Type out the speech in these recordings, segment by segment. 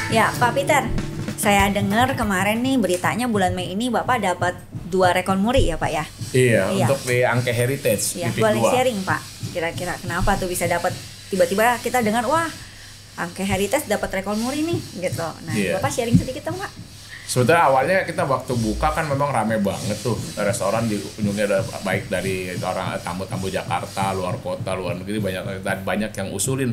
Ya, Pak Peter, saya dengar kemarin nih beritanya bulan Mei ini Bapak dapat 2 rekor muri ya Pak ya? Iya, untuk di Angke Heritage Ya, titik boleh 2. sharing Pak. Kira-kira kenapa tuh bisa dapat tiba-tiba kita dengar wah Angke Heritage dapat rekor muri nih gitu. Nah, Bapak sharing sedikit dong Pak. Sebetulnya awalnya kita waktu buka kan memang rame banget tuh restoran, di ujungnya ada baik dari orang tamu-tamu Jakarta, luar kota, luar negeri, banyak yang usulin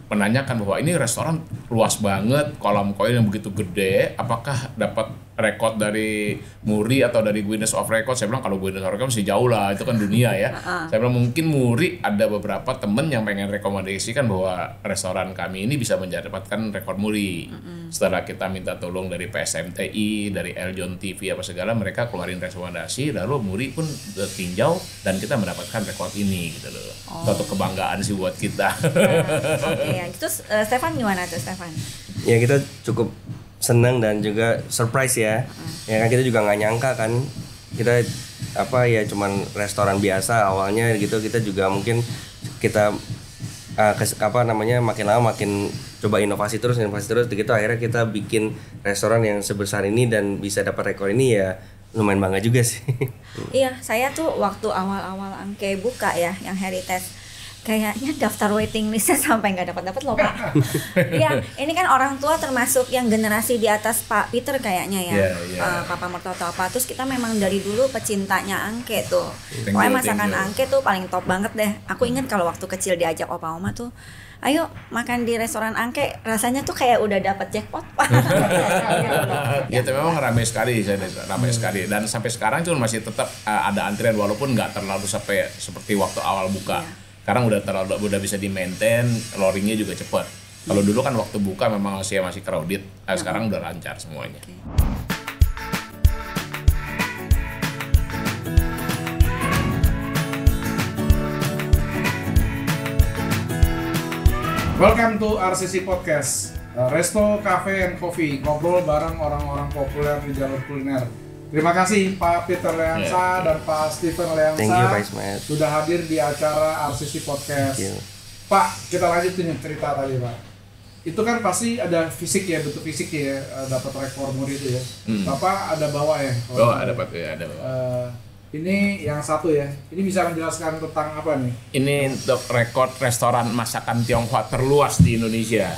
menanyakan bahwa ini restoran luas banget, kolam koi yang begitu gede, apakah dapat rekod dari Muri atau dari Guinness of Record? Saya bilang kalau Guinness of Record masih jauh lah, itu kan dunia ya. Saya bilang mungkin Muri ada beberapa temen yang pengen rekomendasikan bahwa restoran kami ini bisa mendapatkan rekor Muri. Setelah kita minta tolong dari PSMTI, dari Eljon TV apa segala, mereka keluarin rekomendasi, lalu Muri pun tinjau dan kita mendapatkan rekor ini gitu loh. Suatu kebanggaan sih buat kita. Oke, terus Stefan gimana tuh Stefan? Ya kita cukup senang dan juga surprise ya. Ya kan kita juga nggak nyangka kan kita cuman restoran biasa awalnya gitu, kita juga mungkin kita makin lama makin coba inovasi terus gitu, akhirnya kita bikin restoran yang sebesar ini dan bisa dapat rekor ini, ya lumayan bangga juga sih. Iya, saya tuh waktu awal-awal Angke buka ya yang Heritage, kayaknya daftar waiting listnya sampai nggak dapat loh Pak. Iya, ini kan orang tua termasuk yang generasi di atas Pak Peter kayaknya ya. Papa mertua apa. Terus kita memang dari dulu pecintanya Angke tuh. Pokoknya masakan Angke tuh paling top banget deh. Aku ingat kalau waktu kecil diajak opa oma tuh, ayo makan di restoran Angke, rasanya tuh kayak udah dapat jackpot Pak. Ya, itu memang ramai sekali, sekali, dan sampai sekarang tuh masih tetap ada antrian walaupun nggak terlalu sampai seperti waktu awal buka. Sekarang udah bisa di maintain, loadingnya juga cepat. Kalau dulu kan waktu buka memang masih crowded, sekarang udah lancar semuanya. Welcome to RCC Podcast, Resto Cafe and Coffee, ngobrol bareng orang-orang populer di jalur kuliner. Terima kasih Pak Peter Leansa dan Pak Stephen Leansa sudah hadir di acara RCC Podcast. Pak, kita lanjutin cerita tadi Pak. Itu kan pasti ada fisik ya, bentuk fisik ya, dapat rekor muri itu ya. Bapak ada bawa ya? Ada Pak, ada. Ini yang satu ya. Ini bisa menjelaskan tentang apa nih? Ini untuk rekor restoran masakan Tionghoa terluas di Indonesia.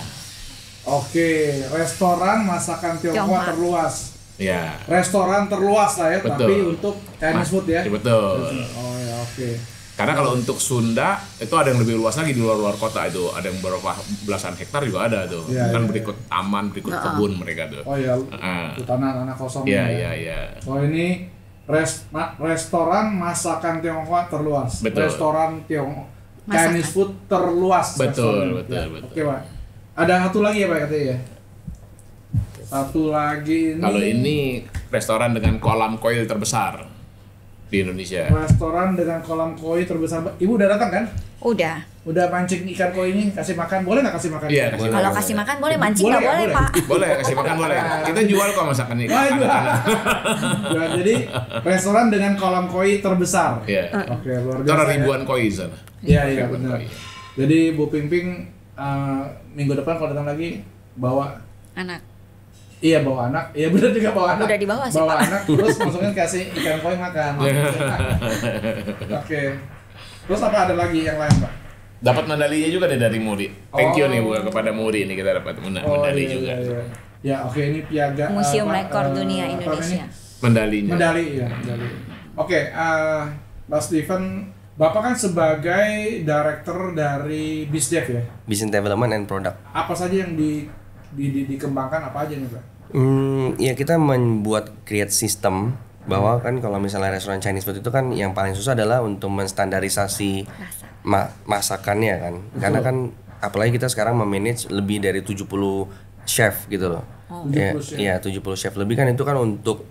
Oke, restoran masakan Tionghoa terluas. Ya. Restoran terluas lah ya, betul. Tapi untuk Chinese food ya. Betul. Oh ya, oke. Karena kalau untuk Sunda itu ada yang lebih luas lagi di luar kota itu, ada yang beberapa belasan hektar juga ada tuh. Berikut taman, berikut kebun mereka tuh. Oh iya, itu tanah kosong. Iya. Oh ini restoran masakan Tionghoa terluas. Betul. Restoran Chinese food terluas. Betul. Oke Pak. Ada satu lagi ya Pak katanya ya. Satu lagi ini. Kalau ini restoran dengan kolam koi terbesar di Indonesia. Restoran dengan kolam koi terbesar. Ibu udah datang kan? Udah mancing ikan koi ini, kasih makan. Boleh nggak kasih makan? Iya, kalau kasih makan boleh, mancing nggak boleh Pak? Boleh, kasih makan boleh. Kita jual kok masakan ini. Ya, jadi restoran dengan kolam koi terbesar. Iya. Oke, luar biasa. Ada ribuan koi di sana. Iya benar. Jadi Bu Pingping minggu depan kalau datang lagi bawa anak. Iya bawa anak, iya benar juga bawa anak. Udah dibawa sih bawa Pak. anak, terus masukin kasih ikan koi makan. Oke. Terus apa ada lagi yang lain Pak? Dapat medalinya juga dari Muri. Thank you nih kepada Muri ini kita dapat medali juga. Iya. Ya oke, ini piagam Museum Rekor Dunia Indonesia. Medali. Oke, Pak Stephen, Bapak kan sebagai director dari BizDev ya? Business Development and Product. Apa saja yang dikembangkan, apa aja nih Pak? Ya kita membuat create system bahwa kan kalau misalnya restoran Chinese food itu kan yang paling susah adalah untuk menstandarisasi masakannya kan. Betul. Karena kan apalagi kita sekarang memanage lebih dari 70 chef gitu loh. 70 chef lebih kan, itu kan untuk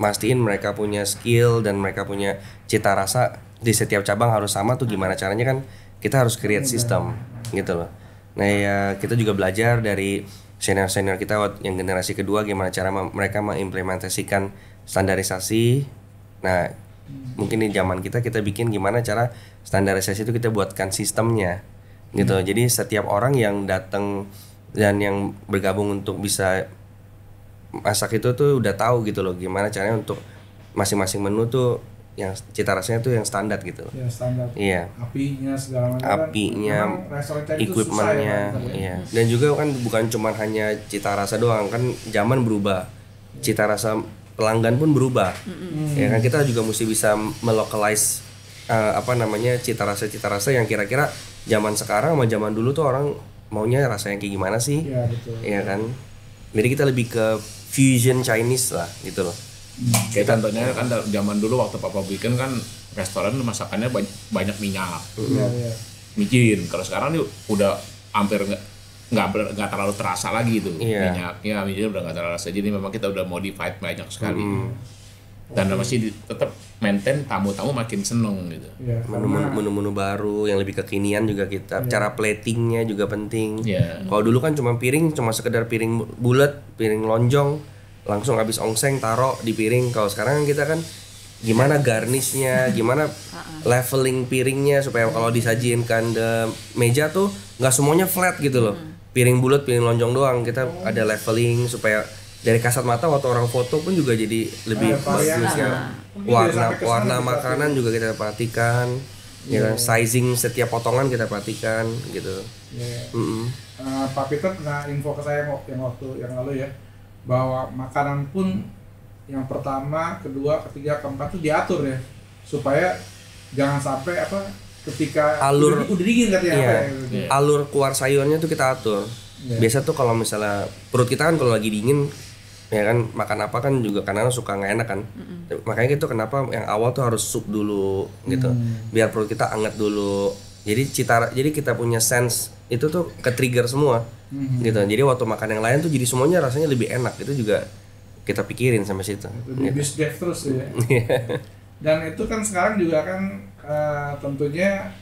mastiin mereka punya skill dan mereka punya cita rasa di setiap cabang harus sama tuh gimana caranya kan, kita harus create system gitu loh. Nah ya kita juga belajar dari senior kita yang generasi kedua gimana cara mereka mengimplementasikan standarisasi. Nah mungkin di zaman kita bikin gimana cara standarisasi itu kita buatkan sistemnya gitu. Jadi setiap orang yang datang dan yang bergabung untuk bisa masak itu tuh udah tahu gitu loh gimana caranya untuk masing-masing menu tuh yang cita rasanya tuh yang standar gitu. Ya standar. Iya. Apinya segala macam. Apinya, equipmentnya, iya. Dan juga kan bukan cuma hanya cita rasa doang, kan zaman berubah, cita rasa pelanggan pun berubah. Ya kan kita juga mesti bisa melokalize cita rasa yang kira-kira zaman sekarang sama zaman dulu tuh orang maunya rasanya kayak gimana sih? Iya betul. Iya kan. Jadi kita lebih ke fusion Chinese lah gitu loh. Kayak contohnya kan zaman dulu waktu Papa bikin kan restoran masakannya banyak minyak, micin. Kalau sekarang nih udah hampir nggak terlalu terasa lagi itu minyaknya, micin udah nggak terlalu terasa. Jadi memang kita udah modified banyak sekali. Dan masih tetap maintain tamu-tamu makin seneng gitu. Menu-menu baru yang lebih kekinian juga kita. Cara platingnya juga penting. Kalau dulu kan cuma sekedar piring bulat, piring lonjong, langsung habis ongseng taruh di piring. Kalau sekarang kita kan gimana garnishnya, gimana leveling piringnya supaya kalau disajikan ke meja tuh nggak semuanya flat gitu loh. Piring bulat, piring lonjong doang. Kita ada leveling supaya dari kasat mata waktu orang foto pun juga jadi lebih bagus ya. Warna makanan juga kita perhatikan, ya kan, sizing setiap potongan kita perhatikan gitu. Pak Peter pernah info ke saya yang waktu yang lalu ya, bahwa makanan pun yang pertama, kedua, ketiga, keempat tuh diatur ya, supaya jangan sampai ketika alur udah dingin katanya alur keluar sayurnya tuh kita atur. Biasa tuh kalau misalnya perut kita kan kalau lagi dingin ya kan makan apa kan juga kadang suka nggak enak kan. Makanya gitu kenapa yang awal tuh harus sup dulu gitu, biar perut kita anget dulu. Jadi kita punya sense itu tuh ke trigger semua gitu. Jadi waktu makan yang lain tuh jadi semuanya rasanya lebih enak. Itu juga kita pikirin sampai situ. Itu bis dev terus ya. Dan itu kan sekarang juga kan tentunya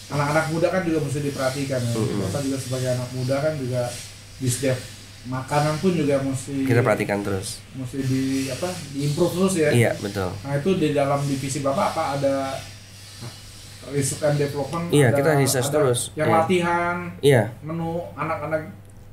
anak-anak muda kan juga mesti diperhatikan ya. Kita juga sebagai anak muda kan juga bisdev makanan pun juga mesti kita perhatikan terus. Mesti diimprove terus ya. Iya, betul. Nah, itu di dalam divisi Bapak apa ada research and development? Iya, kita research terus. Yang latihan. Iya. Menu anak-anak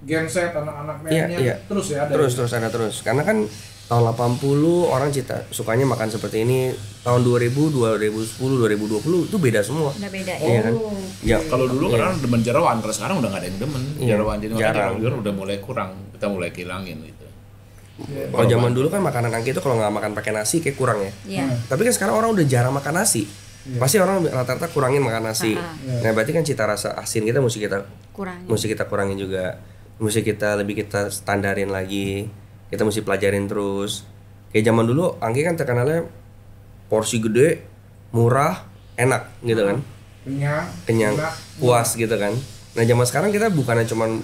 genset, anak-anak mainnya terus ya ada. Terus ada terus. Karena kan tahun 80 orang sukanya makan seperti ini. Tahun 2000, 2010, 2020 itu beda semua. Udah beda ya. Iya kan? Ya, kalau dulu kan demen jerawan, kalau sekarang udah nggak ada yang demen jerawan. Jadi jarang. Udah mulai kurang, kita mulai hilangin gitu. Kalau zaman dulu kan makanan angke itu kalau nggak makan pakai nasi kayak kurang ya. Tapi kan sekarang orang udah jarang makan nasi. Pasti orang rata-rata kurangin makan nasi. Nah, berarti kan cita rasa asin kita mesti kita kurangin juga. Mesti kita standarin lagi. Kita mesti pelajarin terus. Kayak zaman dulu angke kan terkenalnya porsi gede, murah, enak gitu kan. Kenyang, puas gitu kan. Nah, zaman sekarang kita bukannya cuman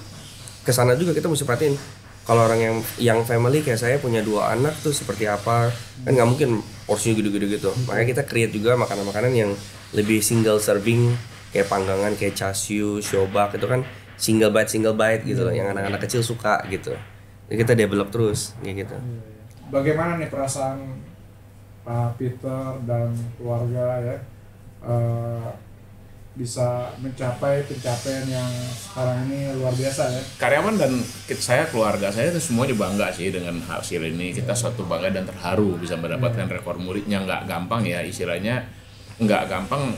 kesana juga, kita mesti perhatiin kalau orang yang family kayak saya punya 2 anak tuh seperti apa. Kan nggak mungkin porsinya gede-gede gitu. Makanya kita create juga makanan-makanan yang lebih single serving, kayak panggangan, kayak chashu, siobak itu kan single bite gitu loh, yang anak-anak kecil suka gitu. Jadi kita develop terus kayak gitu. Bagaimana nih perasaan Pak Peter dan keluarga ya bisa mencapai pencapaian yang sekarang ini luar biasa ya? Karyawan dan keluarga saya itu semuanya bangga sih dengan hasil ini. Kita suatu bangga dan terharu bisa mendapatkan rekor muridnya. Nggak gampang ya istilahnya, nggak gampang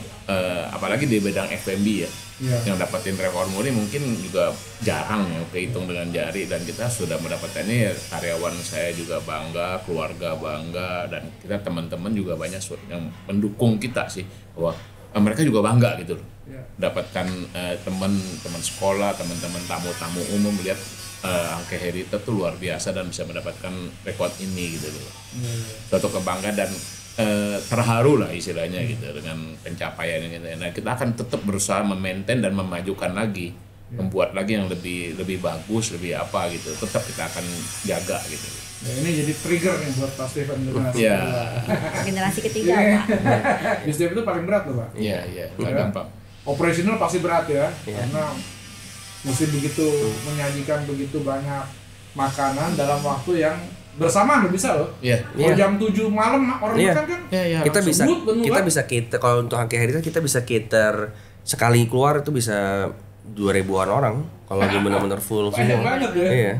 apalagi di bidang F&B ya. Yang dapetin rekor muri mungkin juga jarang ya, kehitung dengan jari, dan kita sudah mendapatkannya. Karyawan saya juga bangga, keluarga bangga, dan kita teman-teman juga banyak yang mendukung kita sih, bahwa mereka juga bangga gitu loh. Dapatkan teman-teman sekolah, teman-teman tamu-tamu umum melihat Angke Heritage tuh luar biasa dan bisa mendapatkan rekor ini gitu loh. Suatu kebanggaan dan terharu lah istilahnya gitu dengan pencapaian ini. Nah, kita akan tetap berusaha memaintain dan memajukan lagi, membuat lagi yang lebih bagus, lebih apa gitu. Tetap kita akan jaga gitu. Ya, ini jadi trigger nih buat Pak Stephen generasi generasi ketiga Pak. Bisnis itu paling berat loh Pak. Iya, nggak gampang. Operasional pasti berat ya, karena mesti begitu menyajikan begitu banyak makanan dalam waktu yang bersamaan bisa loh. Kalau jam 7 malam orang makan kan. Kita bisa cater kalau untuk Angke Heritage kita bisa cater sekali keluar itu bisa 2.000-an orang kalau lagi benar-benar full Banyak semua. banget ya. Iya.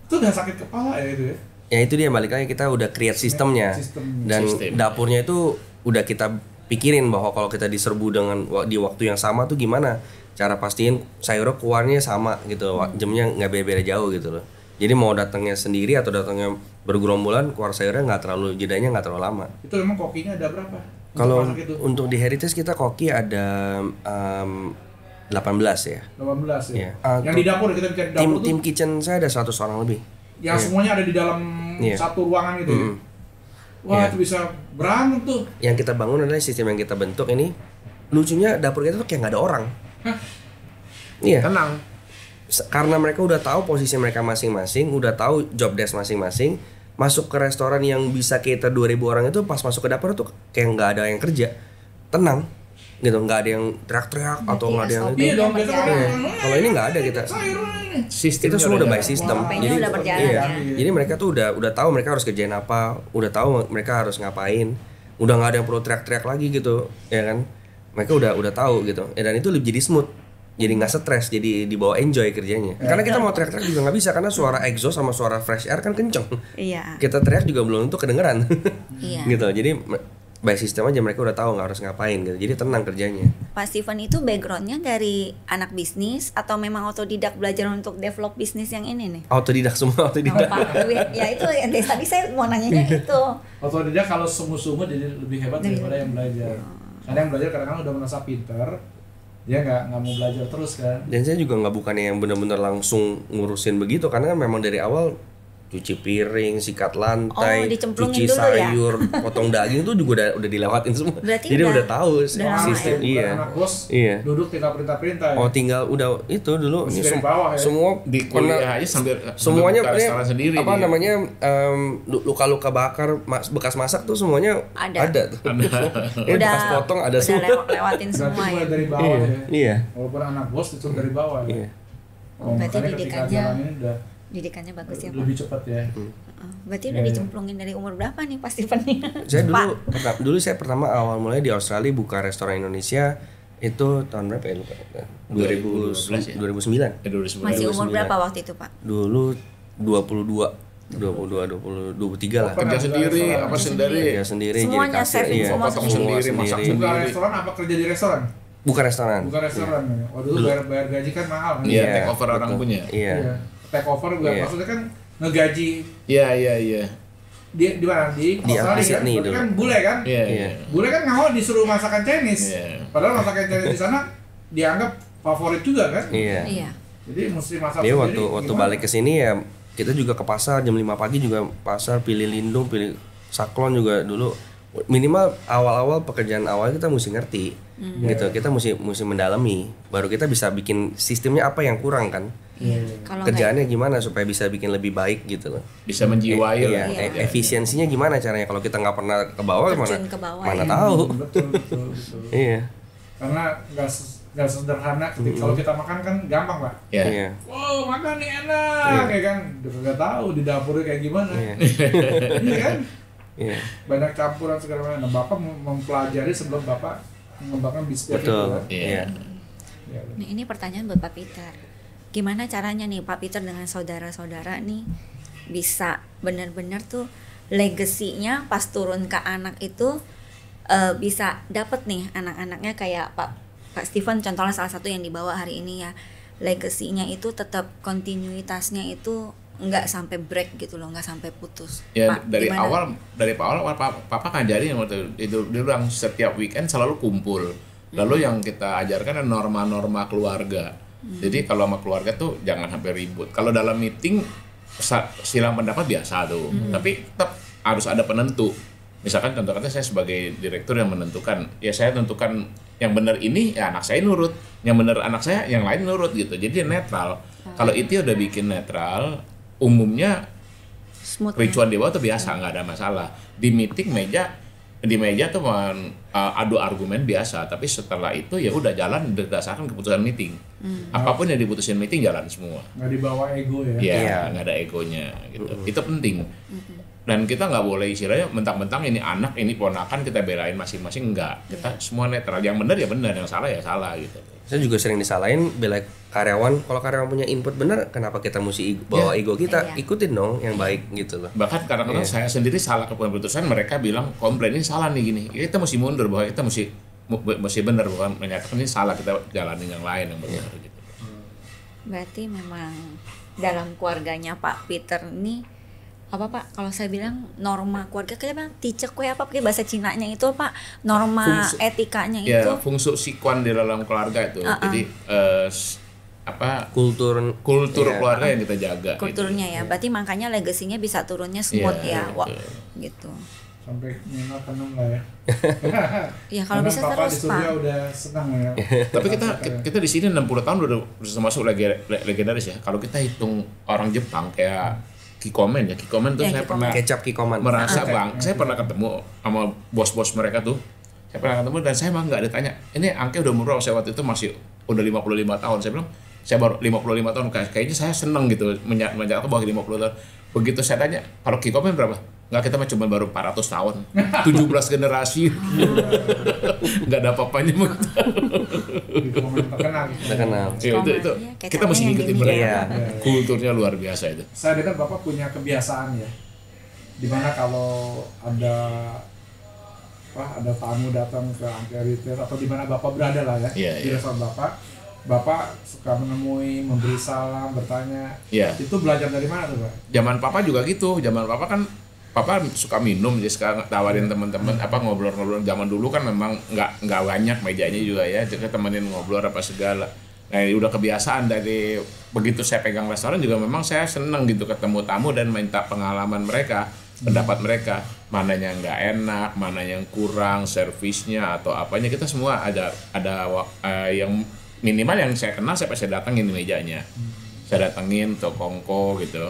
Itu udah sakit kepala ya itu ya. Ya itu dia, balik lagi kita udah create sistemnya. Dan dapurnya itu udah kita pikirin bahwa kalau kita diserbu dengan di waktu yang sama tuh gimana cara pastiin sayurnya keluarnya sama gitu, jamnya nggak beda-beda jauh gitu loh. Jadi mau datangnya sendiri atau datangnya bergerombolan, keluar sayurnya nggak terlalu, jedanya nggak terlalu lama. Itu memang kokinya ada berapa? Kalau untuk di Heritage kita koki ada 18 ya. 18 ya. Iya. Yang di dapur kita bicara di dapur Tim kitchen saya ada 100 orang lebih. Yang semuanya ada di dalam satu ruangan gitu ya. Wah, itu bisa berantem tuh. Yang kita bangun adalah sistem yang kita bentuk ini. Lucunya dapur kita tuh kayak nggak ada orang. Iya. Tenang. Karena mereka udah tahu posisi mereka masing-masing, udah tahu job desk masing-masing. Masuk ke restoran yang bisa cater 2.000 orang itu, pas masuk ke dapur tuh kayak nggak ada yang kerja. Tenang. Gitu, nggak ada yang teriak-teriak atau nggak ada yang Iya dong, biasa kan. Kalau ini nggak ada kita. Sistem Itu semua udah by system. Jadi udah berjalan iya. ya. Jadi mereka tuh udah tahu mereka harus kerjain apa, udah tahu mereka harus ngapain. Udah nggak ada yang perlu teriak-teriak lagi gitu, ya kan? Mereka udah tahu gitu. Ya, dan itu lebih jadi smooth. Jadi nggak stres, jadi dibawa enjoy kerjanya. Karena kita mau teriak-teriak juga nggak bisa karena suara exhaust sama suara fresh air kan kenceng. Iya. Kita teriak juga belum tentu kedengeran. Iya. Gitu. Jadi by system aja mereka udah tahu nggak harus ngapain gitu. Jadi tenang kerjanya. Pak Steven itu backgroundnya dari anak bisnis atau memang otodidak belajar untuk develop bisnis yang ini nih? Autodidak semua, autodidak. Ya itu yang tadi saya mau nanyanya itu. Otodidak kalau sungguh-sungguh jadi lebih hebat daripada yang belajar. Karena yang belajar kadang-kadang udah merasa pinter, dia nggak mau belajar terus kan. Dan saya juga nggak bukannya yang benar-benar langsung ngurusin begitu karena kan memang dari awal cuci piring, sikat lantai, cuci sayur, ya? Potong daging itu juga udah dilewatin semua. Berarti jadi udah tahu sistem. Iya. Anak bos, iya. Duduk tinggal perintah-perintah. Oh tinggal udah itu dulu ini bawah, ya? semua di kuliah aja sambil semuanya restoran sendiri. Apa namanya luka-luka bakar bekas masak tuh semuanya ada tuh. Bekas potong ada semua. Udah lewatin semua ya. Dari bawah ya. Iya. Walaupun anak bos itu dari bawah ya. Iya. Berarti didikannya bagus ya Pak? Lebih cepat ya. Berarti udah dicemplungin dari umur berapa nih Pak Steven nih? Saya dulu saya pertama awal mulai di Australia buka restoran Indonesia itu tahun berapa ya lupa? 2009. Masih umur berapa waktu itu Pak? Dulu 23 lah. Kerja sendiri, apa sendiri? Kerja sendiri. Semuanya serving semua sendiri, masak sendiri. Buka restoran apa kerja di restoran? Bukan restoran. Bukan restoran. Ya. Waktu itu bayar gaji kan mahal kan? Iya, take over orang punya. Iya. Take over juga maksudnya kan ngegaji. Iya. Di mana? Di Australia kan? Berarti kan bule kan? Iya. Bule kan nggak mau disuruh masakan Chinese. Padahal masakan Chinese di sana dianggap favorit juga kan? Iya. Jadi mesti masak dia sendiri. waktu balik ke sini ya kita juga ke pasar jam 5 pagi juga pasar, pilih lindung, pilih saklon juga dulu. Minimal awal-awal pekerjaan awal kita mesti ngerti gitu, kita mesti mendalami baru kita bisa bikin sistemnya apa yang kurang kan. Kerjaannya gimana supaya bisa bikin lebih baik gitu loh, bisa menjiwai efisiensinya gimana caranya kalau kita nggak pernah ke bawah mana tahu. Betul. Iya, karena nggak sederhana ketika kalau kita makan kan gampang Pak. Iya. Wow, makan nih enak ya kan, nggak tahu di dapurnya kayak gimana. Iya kan. Iya. Banyak campuran segala macam. Nah, Bapak mempelajari sebelum Bapak mengembangkan bisnis itu. Betul. Iya. Nah, ini pertanyaan buat Pak Peter. Gimana caranya nih Pak Peter dengan saudara-saudara nih bisa benar-benar tuh legasinya pas turun ke anak itu bisa dapet nih anak-anaknya kayak Pak Steven contohnya salah satu yang dibawa hari ini ya. Legasinya itu tetap kontinuitasnya itu nggak sampai break gitu loh, nggak sampai putus. Ya Pak, dari gimana? awal papa ngajarin waktu itu dia bilang setiap weekend selalu kumpul. Lalu yang kita ajarkan adalah norma-norma keluarga. Jadi kalau sama keluarga tuh jangan sampai ribut. Kalau dalam meeting silang pendapat biasa tuh, tapi tetap harus ada penentu. Misalkan contohnya saya sebagai direktur yang menentukan, ya saya tentukan yang benar ini ya anak saya nurut, yang benar anak saya yang lain nurut gitu. Jadi netral. Kalau itu udah bikin netral, umumnya kericuan di bawah tuh biasa, nggak ada masalah. Di meeting di meja tuh adu argumen biasa, tapi setelah itu ya udah jalan berdasarkan keputusan meeting. Apapun yang diputusin meeting jalan semua. Nggak dibawa ego ya? Iya, nggak ada egonya gitu. Itu penting. Dan kita nggak boleh istilahnya mentang-mentang ini anak, ini ponakan kita belain masing-masing, enggak. Kita semua netral. Yang benar ya benar, yang salah ya salah gitu. Saya juga sering disalahin bela karyawan. Kalau karyawan punya input benar, kenapa kita mesti bawa ego kita? Ikutin dong yang baik gitu loh. Bahkan kadang-kadang saya sendiri salah keputusan, mereka bilang komplain ini salah nih gini. Kita mesti mundur bahwa kita mesti benar, bukan menyatakan ini salah, kita jalanin yang lain yang benar gitu. Berarti memang dalam keluarganya Pak Peter ini apa Pak, kalau saya bilang norma keluarga kayak bang ticek kue apa pakai bahasa Cinanya itu Pak, norma etikanya itu fungsi sikuan di dalam keluarga itu. Jadi kultur keluarga yang kita jaga kulturnya gitu. Ya berarti makanya legasinya bisa turunnya smooth gitu sampai Nina tenang lah ya. Ya kalau bisa Papa terus di surga Pak udah senang ya. Tapi kita di sini 60 tahun udah termasuk legendaris ya. Kalau kita hitung orang Jepang kayak Kikomen tuh saya pernah kecap Kikoman merasa saya pernah ketemu sama bos-bos mereka tuh. Saya pernah ketemu dan saya emang nggak ditanya, ini Angke udah umur berapa? Saya waktu itu masih udah 55 tahun. Saya bilang, saya baru 55 tahun, kayaknya saya seneng gitu menyatakan bahwa 50 tahun. Begitu saya tanya, kalau Kikomen berapa? Nggak, kita mah cuma baru 400 tahun, 17 generasi, nggak ada apa-apanya. Terkenal. Itu kita mesti ngikutin mereka. Kulturnya luar biasa itu. Saya dengar Bapak punya kebiasaan ya, dimana kalau ada tamu datang ke Angke Heritage atau dimana Bapak berada lah ya, di restoran Bapak suka menemui, memberi salam, bertanya. Itu belajar dari mana tuh Pak? Zaman Papa juga gitu. Zaman Papa kan Papa suka minum, jadi sekarang tawarin teman-teman ngobrol-ngobrol. Zaman dulu kan memang nggak banyak mejanya juga ya, jadi temenin ngobrol apa segala. Nah udah kebiasaan dari begitu saya pegang restoran juga memang saya seneng gitu ketemu tamu dan minta pengalaman mereka, pendapat mereka, mana yang nggak enak, mana yang kurang, servisnya atau apanya, kita semua ada yang minimal yang saya kenal saya pasti datangin di mejanya, saya datengin tokongko gitu.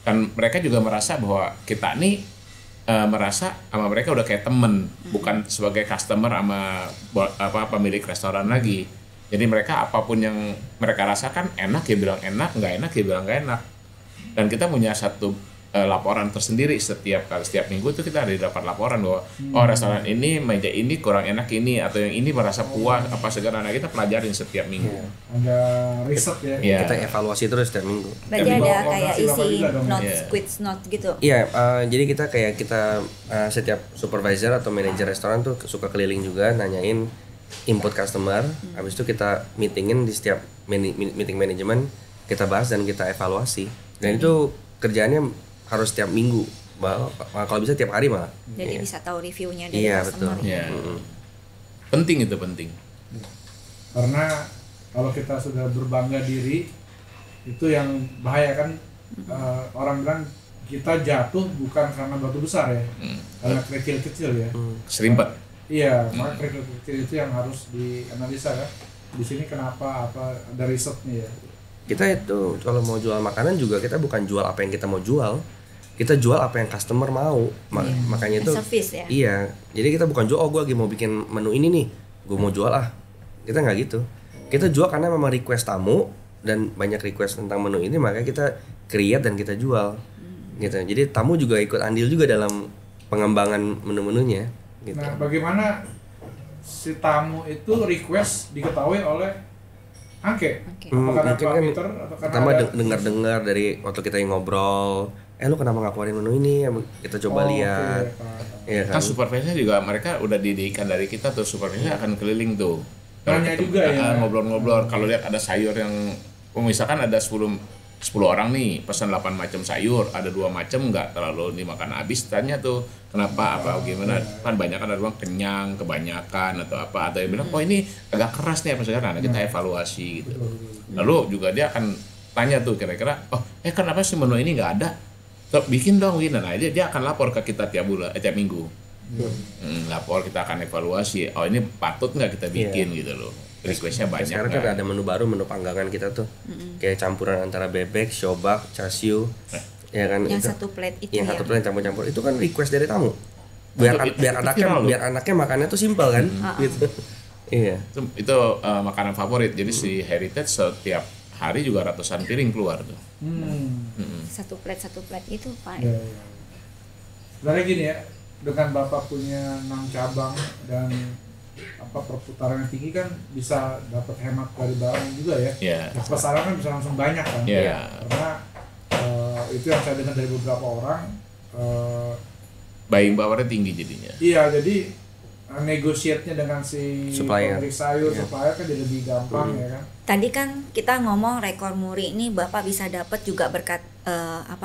Kan mereka juga merasa bahwa kita nih merasa sama mereka udah kayak temen, bukan sebagai customer sama pemilik restoran lagi. Jadi mereka apapun yang mereka rasakan enak ya bilang enak, nggak enak ya bilang nggak enak. Dan kita punya satu laporan tersendiri setiap minggu itu kita ada dapat laporan bahwa restoran ini meja ini kurang enak ini atau yang ini merasa puas apa segala. Nah kita pelajarin setiap minggu. Ada riset ya. Kita evaluasi terus setiap minggu. Berarti ada kayak isi quiz note gitu. Iya, jadi kita setiap supervisor atau manajer restoran tuh suka keliling juga nanyain input customer. Habis itu kita meetingin di setiap meeting manajemen, kita bahas dan kita evaluasi. Dan itu kerjaannya harus setiap minggu, kalau bisa tiap hari malah. Jadi bisa tahu reviewnya dari customer. Iya, betul. Penting itu penting. Karena kalau kita sudah berbangga diri, itu yang bahaya kan. Orang bilang kita jatuh bukan karena batu besar ya, karena kerikil-kecil ya. Serimpet. Iya, maka kerikil-kecil itu yang harus dianalisa kan. Di sini kenapa ada risetnya ya. Kita itu kalau mau jual makanan juga kita bukan jual apa yang kita mau jual. Kita jual apa yang customer mau. Makanya itu service ya. Iya. Jadi kita bukan jual gue lagi mau bikin menu ini nih, gue mau jual Kita nggak gitu. Kita jual karena memang request tamu dan banyak request tentang menu ini, makanya kita create dan kita jual. Gitu. Jadi tamu juga ikut andil juga dalam pengembangan menu-menunya gitu. Nah, bagaimana si tamu itu request diketahui oleh Angke? Apakah mungkin kan Peter, atau pertama dengar dari waktu kita yang ngobrol, lu kenapa nggak keluarin menu ini? Kita coba lihat. Okay. Kan supervisor juga mereka udah didikan dari kita tuh, supervisor akan keliling tuh. Nanya juga ya. Ngobrol-ngobrol. Kalau lihat ada sayur yang misalkan ada 10 orang nih pesan 8 macam sayur, ada 2 macam nggak terlalu dimakan habis, tanya tuh kenapa apa gimana. Kan banyak kan ada orang kenyang kebanyakan atau apa, atau yang bilang ini agak keras nih apa segala. Nah kita evaluasi gitu. Lalu juga dia akan tanya tuh kira-kira kenapa sih menu ini nggak ada, bikin dong gini. Nah dia akan lapor ke kita tiap minggu. Lapor, kita akan evaluasi, ini patut nggak kita bikin gitu loh. Requestnya banyak. Sekarang kan ada menu baru, menu panggangan kita tuh, kayak campuran antara bebek, siobak, chasiu, ya kan. Yang itu, satu plate itu. Yang satu plate campur-campur itu kan request dari tamu. Biar anaknya makannya tuh simpel kan, gitu. Iya. Itu makanan favorit. Jadi si Heritage setiap hari juga ratusan piring keluar tuh. Satu plate itu Pak. sebenarnya gini ya, dengan Bapak punya 6 cabang dan perputaran yang tinggi kan bisa dapat hemat dari barang juga ya. Pasaran kan bisa langsung banyak kan. Karena itu yang saya dengar dari beberapa orang, buying powernya tinggi jadinya. Iya, jadi negosiatnya dengan si pabrik sayur, supplier kan jadi lebih gampang ya kan. Tadi kan kita ngomong rekor muri ini Bapak bisa dapat juga berkat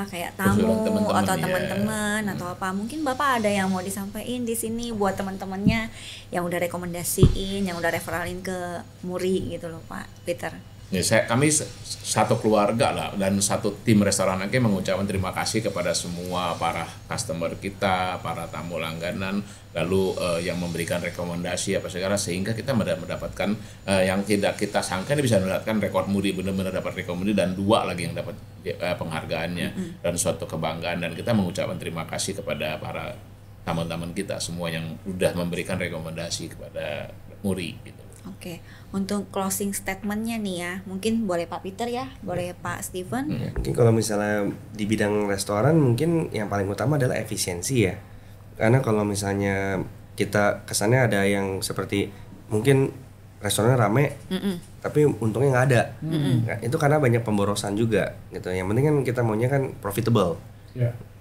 kayak tamu atau teman-teman atau apa. Mungkin Bapak ada yang mau disampaikan di sini buat teman-temannya yang udah rekomendasiin, yang udah referalin ke muri gitu loh Pak Peter. Ya, kami satu keluarga lah dan satu tim restoran Angke mengucapkan terima kasih kepada semua para customer kita, para tamu langganan, lalu yang memberikan rekomendasi apa segala, sehingga kita mendapatkan yang tidak kita sangka ini bisa mendapatkan rekor muri, benar-benar dapat rekomendasi dan 2 lagi yang dapat penghargaannya dan suatu kebanggaan, dan kita mengucapkan terima kasih kepada para teman-teman kita semua yang udah memberikan rekomendasi kepada muri gitu. Oke, untuk closing statementnya nih ya, mungkin boleh Pak Peter ya, boleh Pak Steven. Mungkin kalau misalnya di bidang restoran mungkin yang paling utama adalah efisiensi ya. Karena kalau misalnya kita kesannya ada yang seperti mungkin restorannya rame, tapi untungnya nggak ada. Nah, itu karena banyak pemborosan juga gitu. Yang penting kan kita maunya kan profitable.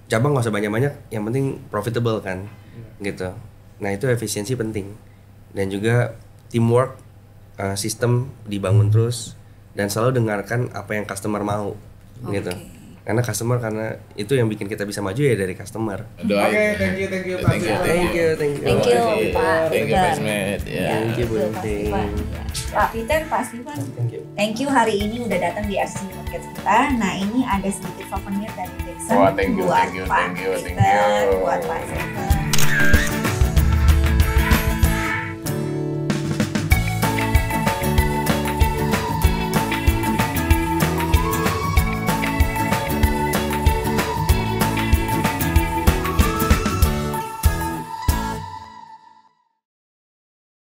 Cabang nggak usah banyak-banyak, yang penting profitable kan, gitu. Nah itu efisiensi penting, dan juga teamwork, sistem dibangun terus, dan selalu dengarkan apa yang customer mau, gitu. Karena customer, karena itu yang bikin kita bisa maju ya dari customer. Thank you Pak. Thank you Pak Peter. Thank you Bu. Pak Peter, Pak Steven. Thank you hari ini udah datang di RCC Podcast kita. Nah ini ada sedikit souvenir dari Dixon buat Pak Peter, buat Pak Steven.